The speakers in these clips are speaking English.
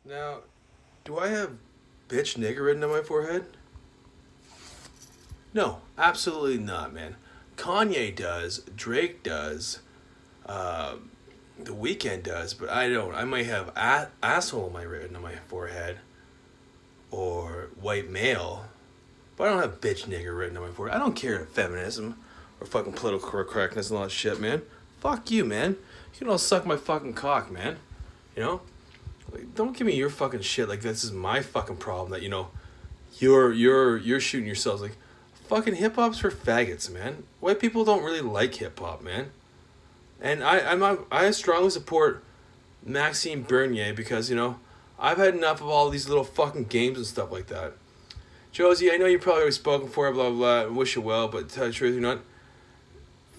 Now, do I have bitch nigger written on my forehead? No, absolutely not, man. Kanye does, Drake does, uh, The Weeknd does, but I don't. I might have asshole my written on my forehead or white male, but I don't have bitch nigger written on my forehead. I don't care if feminism or fucking political correctness and all that shit, man. Fuck you, man. You can all suck my fucking cock, man. You know? Like, don't give me your fucking shit like this is my fucking problem that, you're shooting yourselves like fucking hip hop's for faggots, man. White people don't really like hip hop, man. And I strongly support Maxime Bernier because, I've had enough of all these little fucking games and stuff like that. Josie, I know you probably already spoken for it, blah, blah, blah, and wish you well, but to tell you the truth, you're not.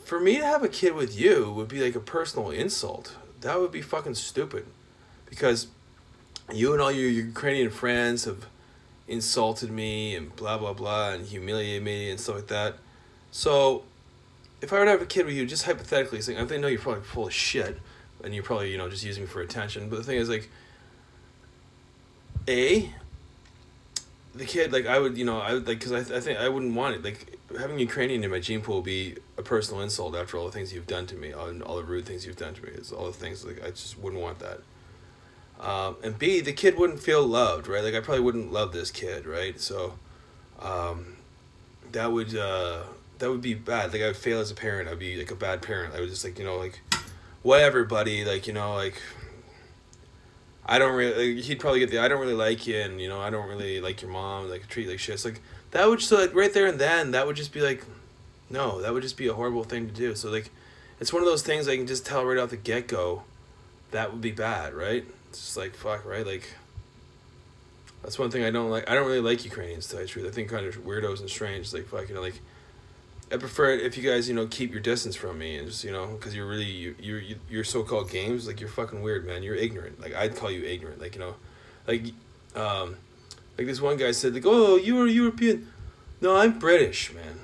For me to have a kid with you would be like a personal insult. That would be fucking stupid. Because you and all your Ukrainian friends have insulted me and blah, blah, blah, and humiliated me and stuff like that. So, if I were to have a kid with you, just hypothetically, saying, I know you're probably full of shit, and you're probably, just using me for attention, but the thing is, like, A, the kid, like, I would, like, because I think I wouldn't want it. Like, having Ukrainian in my gene pool would be a personal insult after all the things you've done to me, all the rude things you've done to me. It's all the things, like, I just wouldn't want that. And B, the kid wouldn't feel loved, right? Like, I probably wouldn't love this kid, right? So, um, that would be bad. Like, I would fail as a parent. I'd be, like, a bad parent. I would just, like, like, whatever, buddy. Like, like, I don't really, like, he'd probably get I don't really like you, and, I don't really like your mom, like, treat you like shit. It's like, that would, so, like, right there and then, that would just be, like, no, that would just be a horrible thing to do. So, like, it's one of those things I can just tell right off the get-go, that would be bad, right? It's just like, fuck, right? Like, that's one thing I don't like. I don't really like Ukrainians, to tell you the truth. I think kind of weirdos and strange. Like, fuck, like, I prefer it if you guys, keep your distance from me and just, because you're really, your so-called games, like, you're fucking weird, man. You're ignorant. Like, I'd call you ignorant. Like, like, like this one guy said, like, oh, you are European. No, I'm British, man.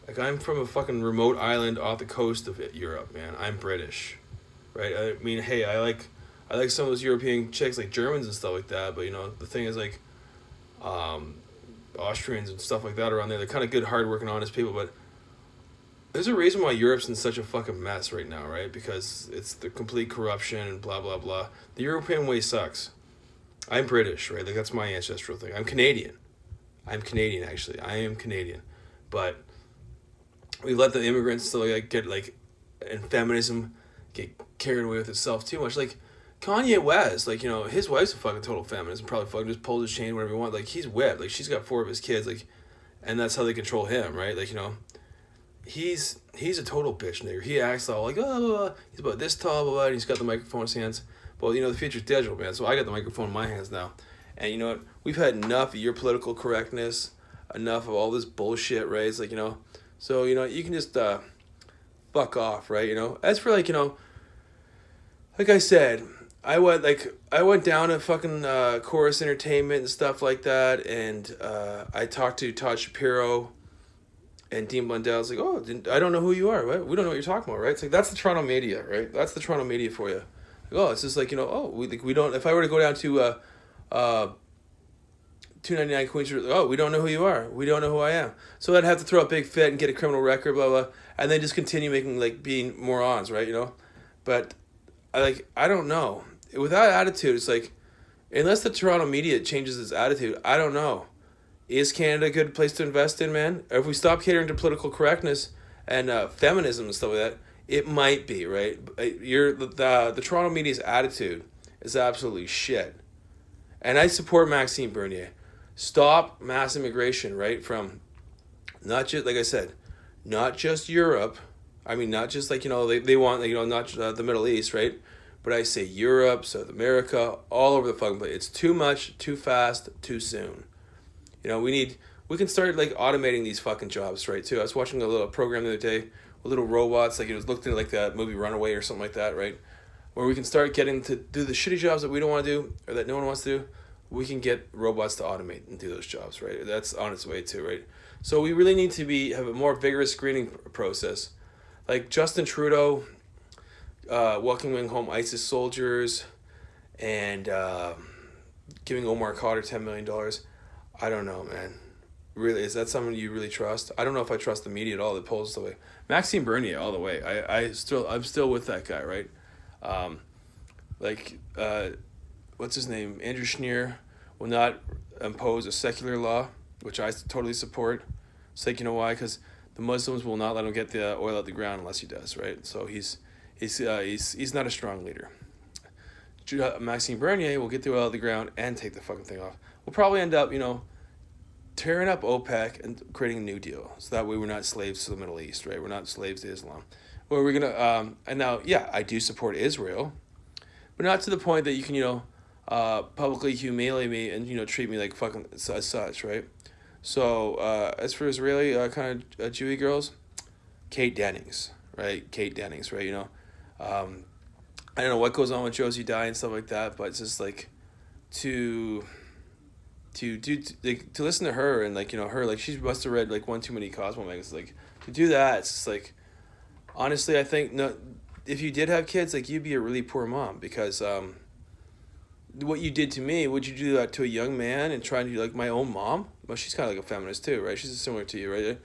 Like, I'm from a fucking remote island off the coast of Europe, man. I'm British, right? I mean, hey, I like some of those European chicks, like Germans and stuff like that. But the thing is, like, Austrians and stuff like that around there. They're kind of good, hardworking, honest people. But there's a reason why Europe's in such a fucking mess right now, right? Because it's the complete corruption and blah blah blah. The European way sucks. I'm British, right? Like, that's my ancestral thing. I'm Canadian. I'm Canadian, actually. I am Canadian, but we let the immigrants still, like, get, like, and feminism get carried away with itself too much. Like, Kanye West, like, his wife's a fucking total feminist and probably fucking just pulls his chain whatever he wants. Like, he's whipped. Like, she's got 4 of his kids, like, and that's how they control him, right? Like, he's a total bitch nigger. He acts all like, oh, he's about this tall, blah, blah, and he's got the microphone in his hands. Well, the future's digital, man, so I got the microphone in my hands now. And you know what? We've had enough of your political correctness, enough of all this bullshit, right? It's like, so, you can just fuck off, right? As for, like, like I said, I went down to fucking Chorus Entertainment and stuff like that, and I talked to Todd Shapiro and Dean Blundell's like, oh, I don't know who you are. What? We don't know what you're talking about, right? It's like, that's the Toronto media, right? That's the Toronto media for you. Like, oh, it's just like, oh, we don't. If I were to go down to 299 Queen Street, oh, we don't know who you are. We don't know who I am. So I'd have to throw a big fit and get a criminal record, blah blah, and then just continue making, like, being morons, right? But I don't know. Without attitude, it's like, unless the Toronto media changes its attitude, I don't know. Is Canada a good place to invest in, man? Or if we stop catering to political correctness and feminism and stuff like that, it might be, right? The Toronto media's attitude is absolutely shit. And I support Maxime Bernier. Stop mass immigration, right? From not just, like I said, not just Europe. I mean, not just, like, they want, like, not the Middle East, right? But I say Europe, South America, all over the fucking place. It's too much, too fast, too soon. We can start, like, automating these fucking jobs, right, too. I was watching a little program the other day with little robots, like, it was looked into, like, that movie Runaway or something like that, right? Where we can start getting to do the shitty jobs that we don't want to do, or that no one wants to do. We can get robots to automate and do those jobs, right? That's on its way too, right? So we really need to have a more vigorous screening process. Like Justin Trudeau welcoming home ISIS soldiers and giving Omar Khadr $10 million. I don't know, man. Really, is that someone you really trust? I don't know if I trust the media at all that polls the way. Maxime Bernier all the way. I'm still with that guy, right? Um, like what's his name? Andrew Schneer will not impose a secular law, which I totally support. It's like, you know why? Because the Muslims will not let him get the oil out the ground unless he does, right? So he's not a strong leader. Maxime Bernier will get the oil out the ground and take the fucking thing off. We'll probably end up, tearing up OPEC and creating a new deal. So that way we're not slaves to the Middle East, right? We're not slaves to Islam. Where we're gonna and now, yeah, I do support Israel, but not to the point that you can, publicly humiliate me and treat me like fucking as such, right? So as for Israeli kind of Jewy girls, Kate Dennings, right? Kate Dennings, right? I don't know what goes on with Josie Dye and stuff like that, but it's just like to listen to her and her, like, she must have read like one too many Cosmo magazines. Like, to do that, it's just like, honestly, I think, no, if you did have kids, like, you'd be a really poor mom, because what you did to me, would you do that to a young man and try to do, like, my own mom? Well, she's kind of like a feminist too, right? She's similar to you, right?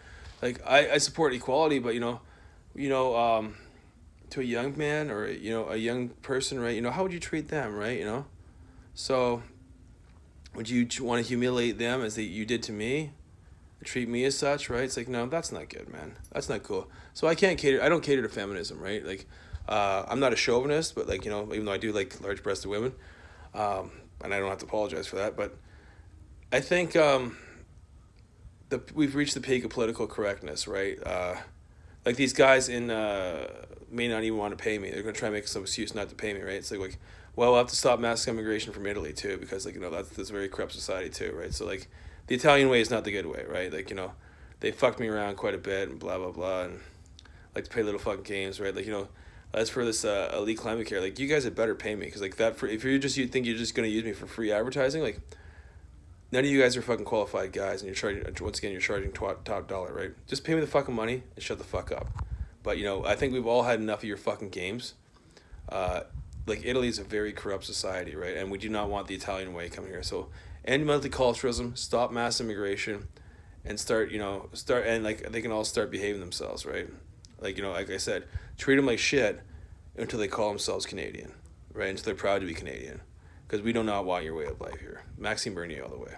Like, I support equality, but to a young man or a young person, right? How would you treat them, right? So would you want to humiliate them as you did to me? Treat me as such, right? It's like, no, that's not good, man. That's not cool. So I don't cater to feminism, right? Like, I'm not a chauvinist, but like, even though I do like large-breasted women, and I don't have to apologize for that, but I think we've reached the peak of political correctness, right? Like, these guys may not even want to pay me. They're going to try and make some excuse not to pay me, right? It's like, well, we'll have to stop mass immigration from Italy too, because that's a very corrupt society too, right? So like, the Italian way is not the good way, right? Like, they fucked me around quite a bit and blah blah blah, and like to play little fucking games, right? Like, as for this elite climate care, like, you guys had better pay me, because like that, if you think you're just going to use me for free advertising, like, none of you guys are fucking qualified guys, and you're charging top dollar, right? Just pay me the fucking money and shut the fuck up. But I think we've all had enough of your fucking games. Like, Italy is a very corrupt society, right? And we do not want the Italian way coming here. So end multiculturalism, stop mass immigration, and start and like, they can all start behaving themselves, right? Like, like I said, treat them like shit until they call themselves Canadian, right? Until they're proud to be Canadian, because we do not want your way of life here. Maxime Bernier all the way.